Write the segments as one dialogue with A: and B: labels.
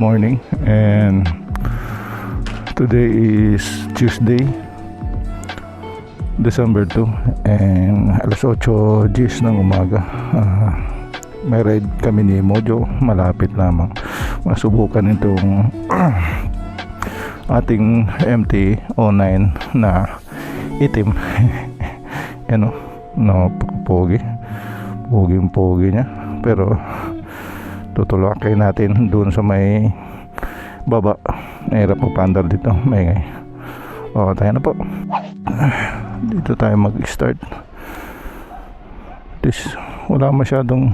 A: morning, and today is Tuesday, December 2, and alas 8:10 ng umaga. May ride kami ni Mojo, malapit lamang. Masubukan itong ating MT-09 na itim. Yan o, napakapogi, poging-pogi niya, pero tutulakin natin dun sa may baba. Nahirap magpandar dito, maingay. O, tayo na po. Dito tayo mag-start. Wala masyadong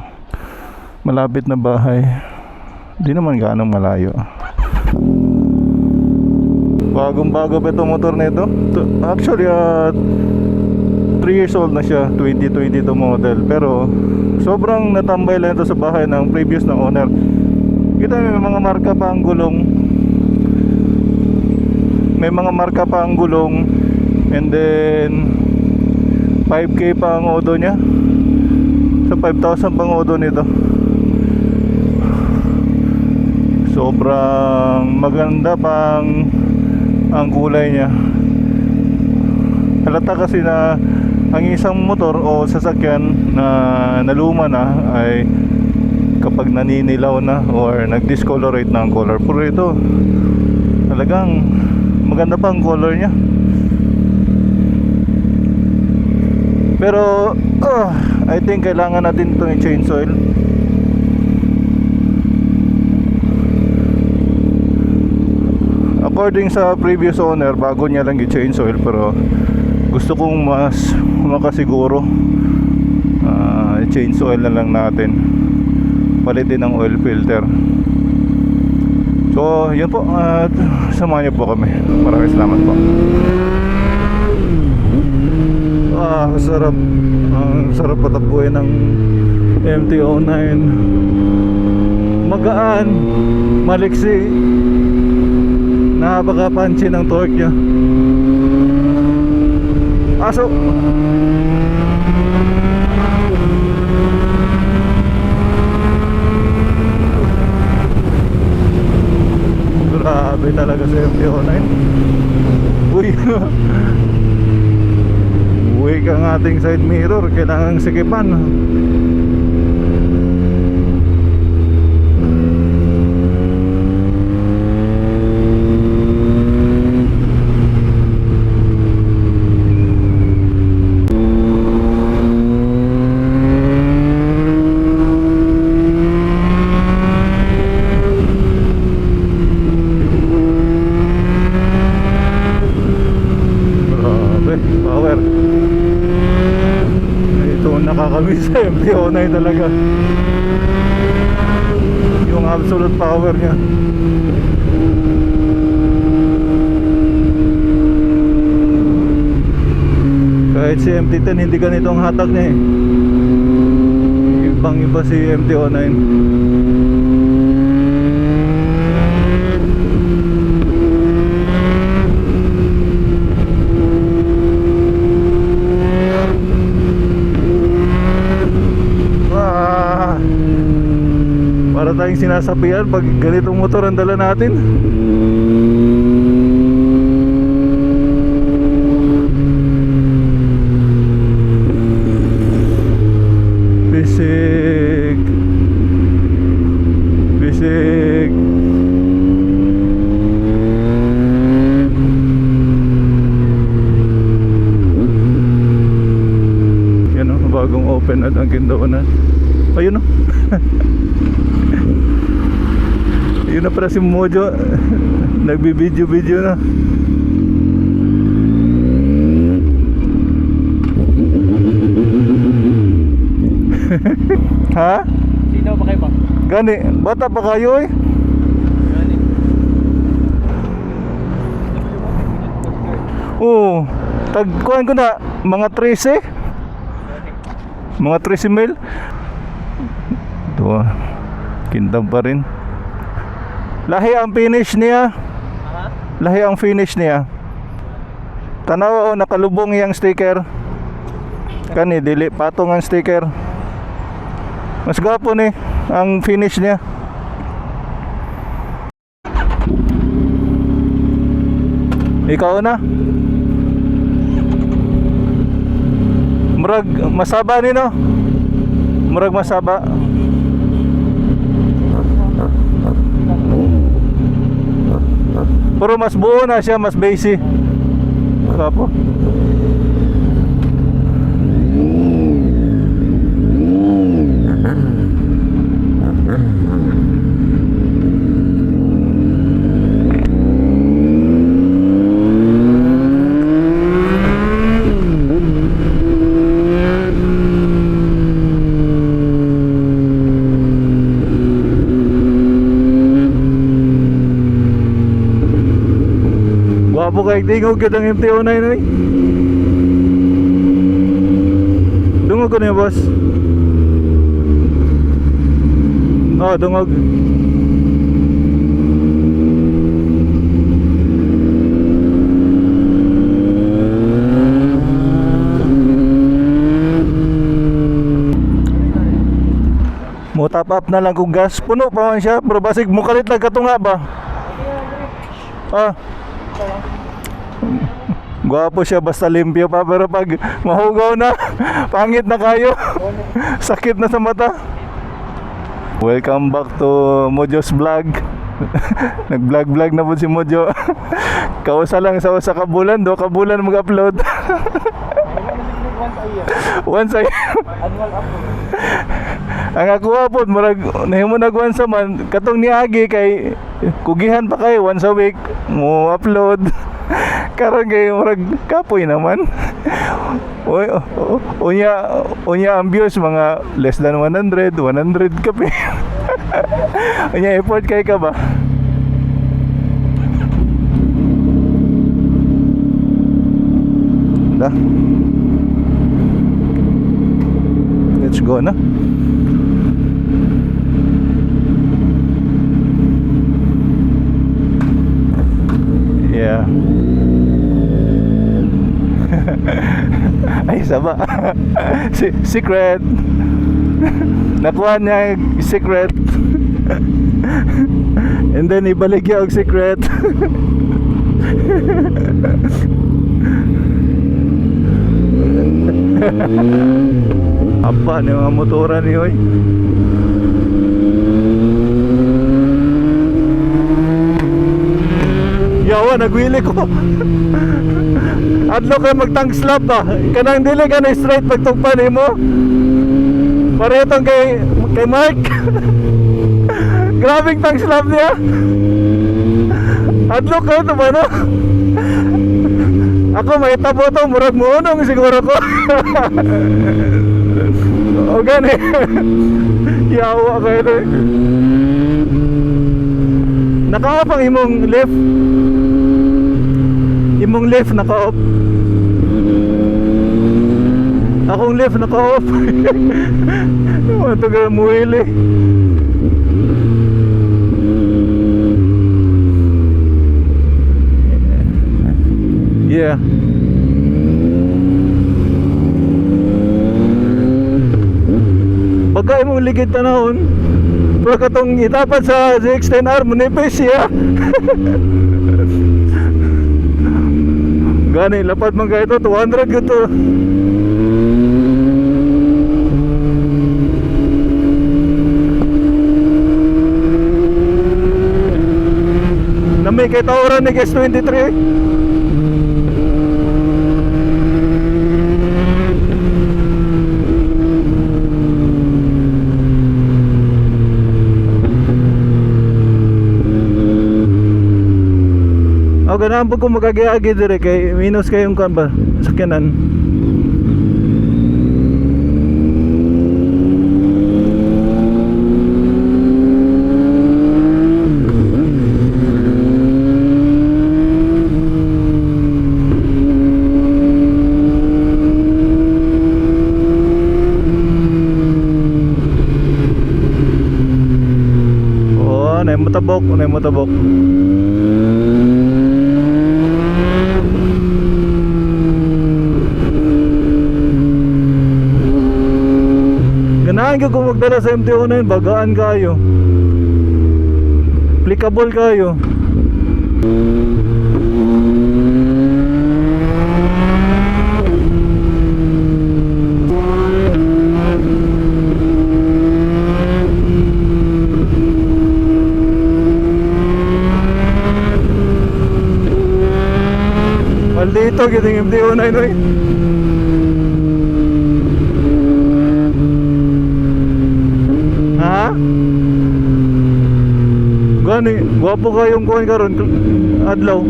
A: malapit na bahay, di naman ganong malayo. Bagong bago pa itong motor na ito. Actually 3 years old na siya, 2022 model, pero sobrang natambay lang ito sa bahay ng previous na owner. Kita may mga marka pa ang gulong, and then 5K pa ang odo niya. Sa 5,000 pang odo nito. Sobrang maganda pang ang kulay niya. Halata kasi na ang isang motor o sasakyan na naluma na ay kapag naninilaw na or nag-discolorate na ang color. Pero ito talagang maganda pa ang color niya. Pero I think kailangan natin itong i-change oil. According sa previous owner, bago niya lang i-change oil, pero gusto kong mas makasiguro, change oil na lang natin, palitin ang oil filter. So yun po, at samahan niyo po kami. Maraming salamat po. Sarap. Ang sarap patapuin ng MT-09. Magaan, maliksi, napaka-punchy ng torque niya. Aso. Grabe talaga sa MT-09. Uy. Uy, ang ating side mirror kailangang sikipan. Power. Ito nakakamiss sa MT-09 talaga. Yung absolute power niya. Kahit si MT-10 hindi ganito ang hatak niya eh. Ibang iba si MT-09. Para tayong sinasapian pag ganitong motor ang dala natin. Bisig. Bisig. Yan o, bagong open at ang kindoon na. Ayun o. Yun na pala si Mojo. Nagbibideo-video na. Ha?
B: Sino ba kayo ba?
A: Gani, bata pa kayo eh.
B: Gani.
A: Oo. Tagkuhan ko na mga 13. Mga 13 mil. Ito kintab pa rin. Lahi ang finish niya. Lahi ang finish niya. Tanaw, nakalubong yung sticker. Kani dili patong ang sticker. Mas gwapo ni ang finish niya. Ikaw na. Murag masaba ni no? Murag masaba. Pero mas buo na siya, mas basic. Kapo. Gwapo kay tingog gyud ang MT-09 na eh. Dungog ko na yun, boss. Oh, dungog. Mo top up na lang kung gas. Puno pa man siya, pero basig mo kalit lang katunga ba? Ah. Gwapo siya basta limpyo pa, pero pag mahugaw na, pangit na kayo. Sakit na sa mata. Welcome back to Mojo's Vlog. Nag-vlog na po si Mojo. Kausa lang sa kabulan, 2 kabulan mag-upload. Once a year.
B: Annual upload.
A: Ang akuha po, marag nahimo nag-once a month. Katong niagi kay kugihan pa kay once a week mo upload. Karon kay marag kapoy naman. Unya ang views mga less than 100 kape. Unya effort kay ka ba? Da. Let's go na. Yeah. Ay, saba. Secret. Nakuha niya yung secret. And then ibalik niya ang secret. Apa ni mga motoran ni oy. Yawa, nagwili ko. Adlo kayo mag-tank slap ba? Kanang dili ka na straight pagtugpan mo. Paretong kay Mark. Grabing tank slap niya. Adlo ka ito ba no? Ako may tabo to, murag mo unong siguro ko. O gani. Yawa kayo ito. Naka-off ang imong lift. Imong lift naka-off. Akong lift naka-off. Matagal mo hili. Yeah. Pagka imong ligid tanahon, pero katong itapat sa ZX-10R manipis siya. Gani lapad man kayo to 200 gito. Namay kay tawaran ni S23. Ganahan po kung magagi-agi dire kay minus kayong kan ba sakyanan. Oh, nay motabok, nay motabok. Ganahan ka kung magdala sa MT-09, bagaan kayo. Applicable kayo. Maldito giting MT-09 oy. Ha? Gani, gwapo kayong kuhan karon adlaw.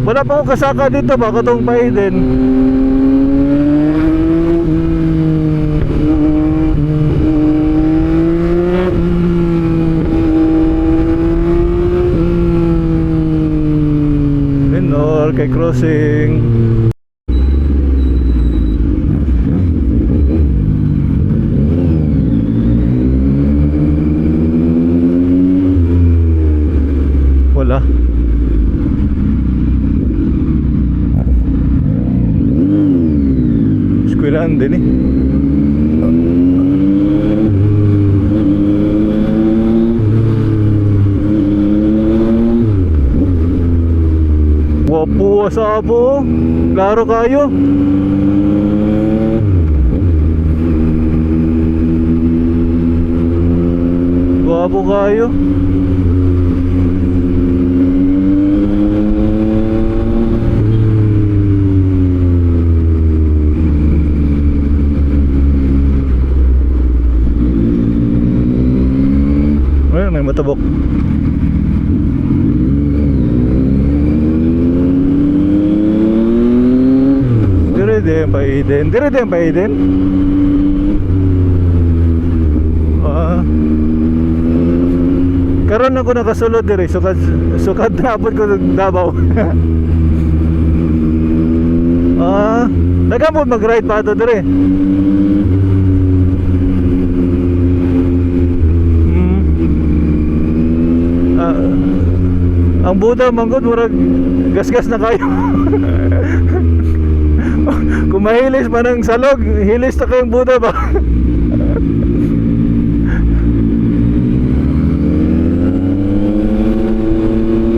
A: Wala pa ako kasaka dito ba katong paiden. Minor kay crossing. Wala. Eskwelahan din eh. Wapo asabo. Klaro kayo. Wapo kayo. Ayun, may matabok. Dire din paiden. Dire din paiden. Karon ako nakasulod dire. Sukad napod ko ng Davao. Nagamod mag-ride pa ito dire. Ang Buda manggod murag gasgas na kayo. Kung mahilis pa ng salog, hilis na kayong Buda ba?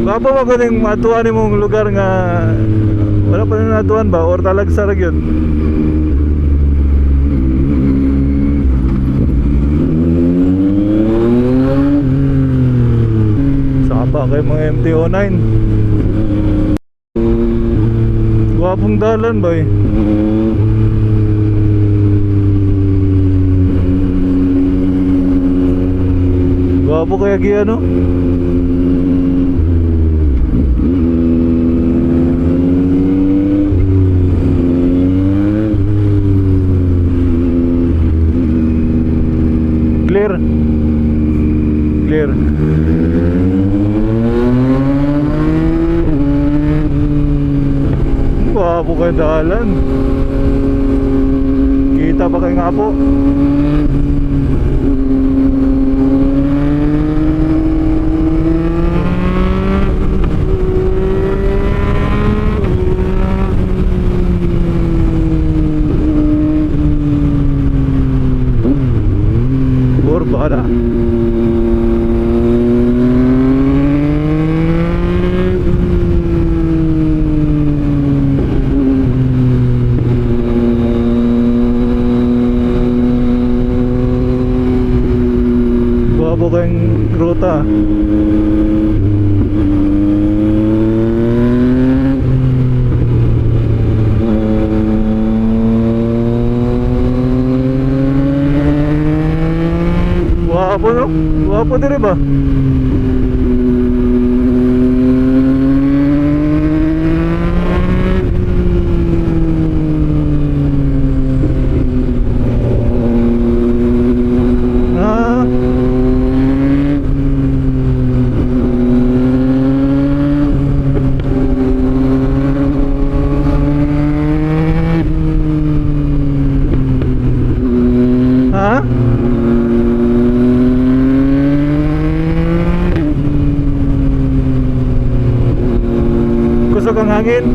A: Baba mo ko ng matuan mong lugar nga wala pa na natuan ba or talag sarag yun? Sapa kay mga MT-09. Gwapong dalan ba eh. Gwapo kaya giya no? Clear. Clear. Gwapo kayo dalan. Kita ba kayo nga po? Borbara. Guwapo kayong ruta. Guwapo no? Guwapo din ba? Ha? Kusog ang hangin.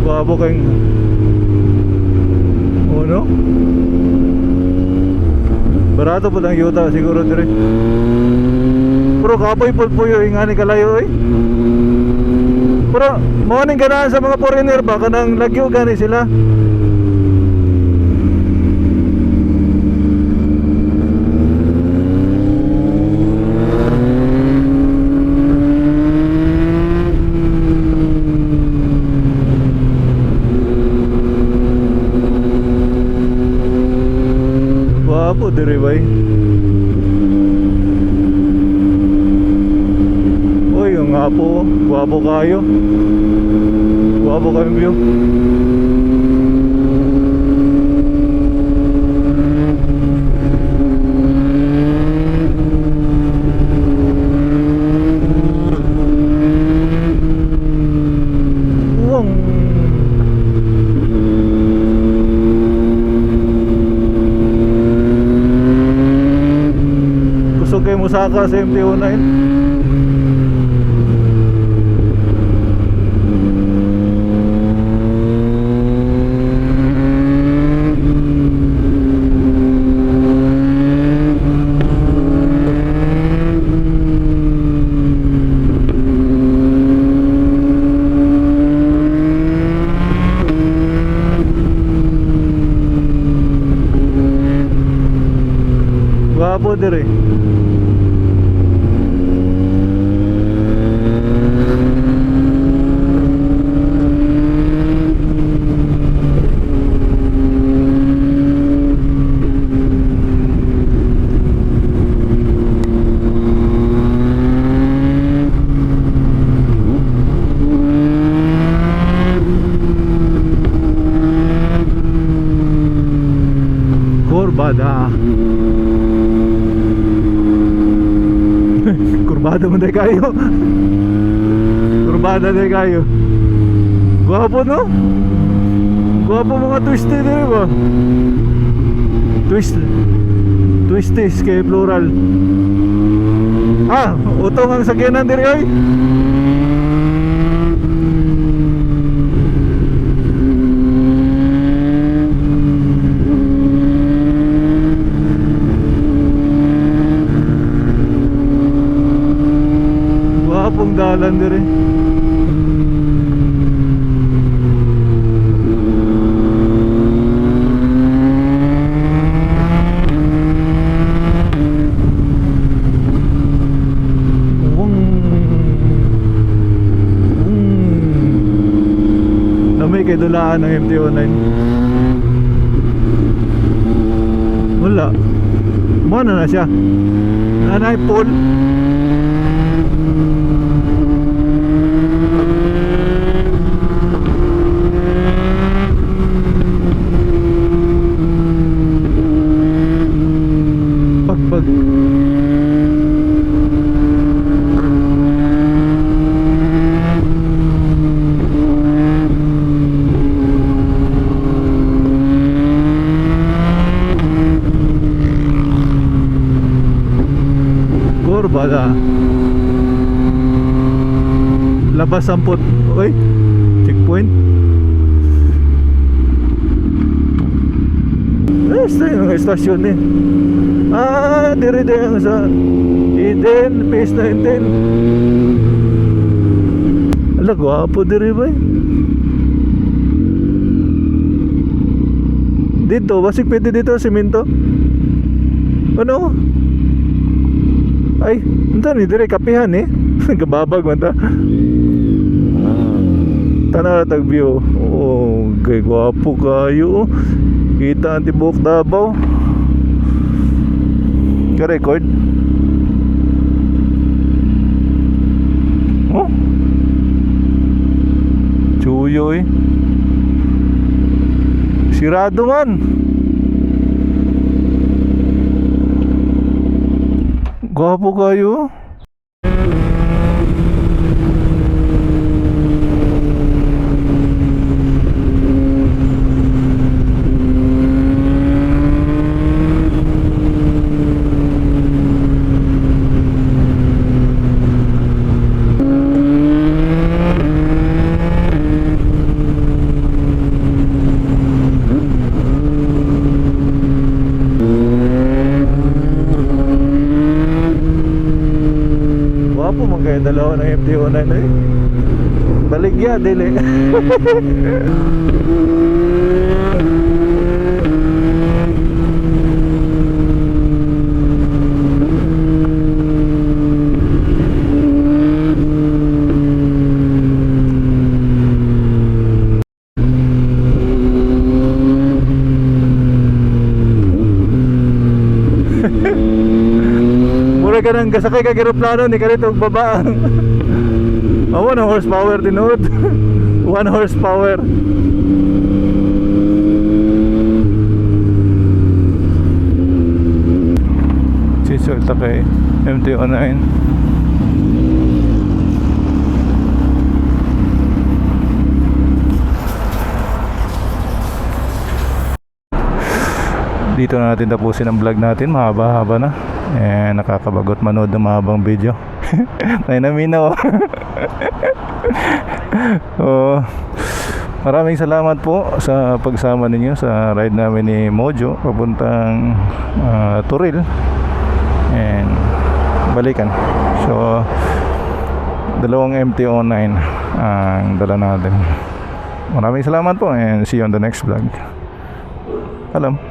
A: Guwapo kayong uno. Barato po lang yuta siguro dire. Pero kapoy pulpuyo ingani kalayo eh. Pero morning ganahan sa mga foreigner ba kanang lagyo gani sila. Gwapo diri bay. Uy, yung gwapo. Gwapo kayo. Gwapo kayo view. Uwang. Gusto kayo musaka sa MT-09? Gwapo dire. Kurbada. Kurbada mo tayo kayo. Kurbada tayo kayo. Gwapo no? Gwapo mga twisty din ba? Twisties kay plural. Ah, utong ang sakyanan diri ay. Gwapong dalan diri. Lamay kay dulaan ng MT-09. Wala. Muna na siya. Nanay Paul. Pagpag. Kurbada. Labas 10. Uy, checkpoint. Ito yung estasyon eh. Ah, diri din sa Eden, Phase 19. Ala, gwapo diri ba eh. Dito, basig pwede dito, simento. Ano? Ay, ito ni dire kapihan eh. Kababag man ta. Tanaw tag view. Oh, kay gwapo kayo. Kita ang tibok Davao. Ka-record. Oh. Chuyo eh. Sirado man. Gwapo kayo. Gwapo man kayo dalawa ng MT-09 na eh. Baligya, dili. Mura ka nang gasakay ka aeroplano ni karito baba. Oh, 1 horsepower din nood. 1 horsepower. Sisulta kay MT-09. Dito na natin tapusin ang vlog natin. Mahaba-haba na. Nakakabagot manood ng mahabang video. Ay naminaw. Oh, maraming salamat po sa pagsama ninyo sa ride namin ni Mojo papuntang Turil and balikan. So dalawang MT-09 ang dala natin. Maraming salamat po and see you on the next vlog. Alam.